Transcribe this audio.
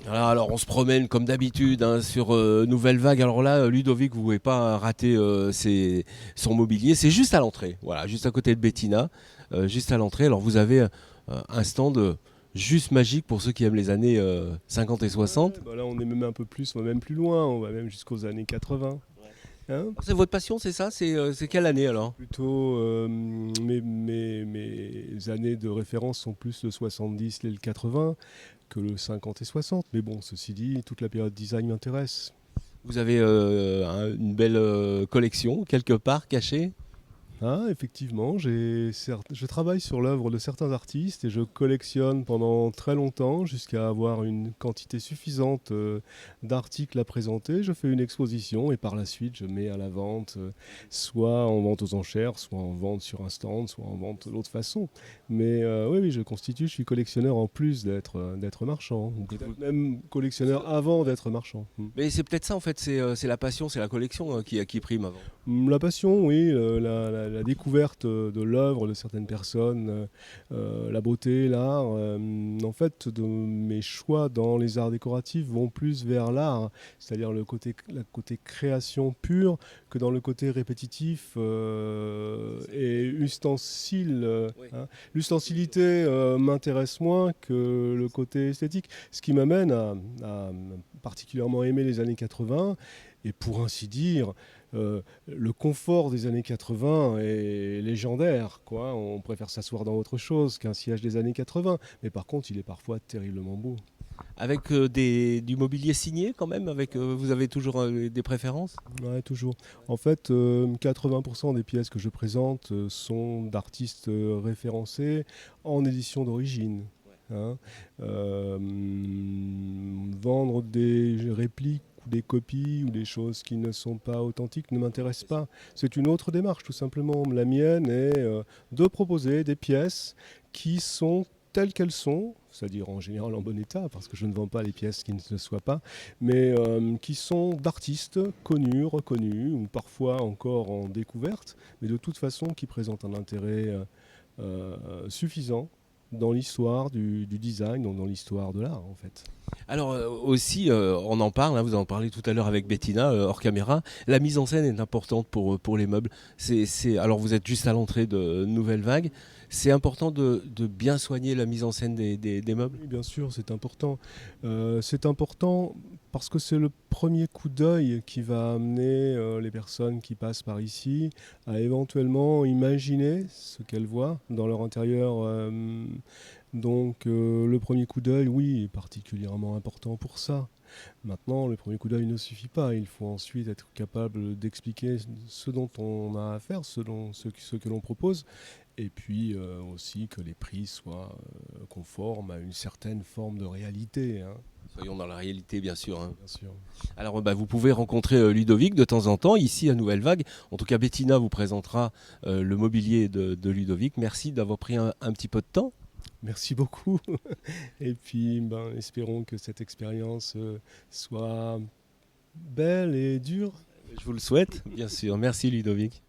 Alors, on se promène comme d'habitude hein, sur Nouvelle Vague. Alors là, Ludovic, vous ne pouvez pas rater son mobilier. C'est juste à l'entrée, voilà, juste à côté de Bettina, juste à l'entrée. Alors vous avez un stand juste magique pour ceux qui aiment les années 50 et Ouais, 60. bah là on est même un peu plus, on va même plus loin, on va même jusqu'aux années 80. Hein. C'est votre passion, c'est ça? C'est quelle année alors? Plutôt, mes années de référence sont plus le 70 et le 80 que le 50 et 60. Mais bon, ceci dit, toute la période design m'intéresse. Vous avez une belle collection quelque part cachée? Ah, effectivement, je travaille sur l'œuvre de certains artistes et je collectionne pendant très longtemps jusqu'à avoir une quantité suffisante d'articles à présenter. Je fais une exposition et par la suite je mets à la vente, soit en vente aux enchères, soit en vente sur un stand, soit en vente de l'autre façon. Mais oui, oui, je suis collectionneur en plus d'être marchand, ou Et peut-être même collectionneur avant d'être marchand. Mais c'est peut-être ça en fait, c'est la passion, c'est la collection qui prime avant. La passion, oui, la découverte de l'œuvre de certaines personnes, la beauté, l'art. En fait, mes choix dans les arts décoratifs vont plus vers l'art, c'est-à-dire la côté création pure, que dans le côté répétitif et ustensile. Oui. Hein. L'ustensilité m'intéresse moins que le côté esthétique, ce qui m'amène à particulièrement aimer les années 80 et pour ainsi dire, le confort des années 80 est légendaire, quoi. On préfère s'asseoir dans autre chose qu'un siège des années 80. Mais par contre, il est parfois terriblement beau. Avec du mobilier signé quand même, vous avez toujours des préférences? Ouais, toujours. En fait, 80% des pièces que je présente sont d'artistes référencés en édition d'origine. Hein. Vendre des répliques ou des copies ou des choses qui ne sont pas authentiques ne m'intéresse pas. C'est une autre démarche, tout simplement. La mienne est de proposer des pièces qui sont telles qu'elles sont, c'est-à-dire en général en bon état, parce que je ne vends pas les pièces qui ne le soient pas, mais qui sont d'artistes connus, reconnus, ou parfois encore en découverte, mais de toute façon qui présentent un intérêt suffisant dans l'histoire du design, donc dans l'histoire de l'art en fait. Alors aussi, on en parle, hein, vous en parlez tout à l'heure avec Bettina, hors caméra, la mise en scène est importante pour les meubles. Alors vous êtes juste à l'entrée de Nouvelle Vague, c'est important de bien soigner la mise en scène des meubles? Oui, bien sûr, c'est important. C'est important parce que c'est le premier coup d'œil qui va amener les personnes qui passent par ici à éventuellement imaginer ce qu'elles voient dans leur intérieur. Donc le premier coup d'œil, oui, est particulièrement important pour ça. Maintenant, le premier coup d'œil ne suffit pas. Il faut ensuite être capable d'expliquer ce dont on a à faire, ce que l'on propose, et puis aussi que les prix soient conformes à une certaine forme de réalité, hein, Soyons dans la réalité, bien sûr, hein. bien sûr. Alors bah, vous pouvez rencontrer Ludovic de temps en temps ici à Nouvelle Vague. En tout cas, Bettina vous présentera le mobilier de Ludovic. Merci d'avoir pris un petit peu de temps. Merci beaucoup. Et puis, ben, espérons que cette expérience soit belle et dure. Je vous le souhaite, bien sûr. Merci Ludovic.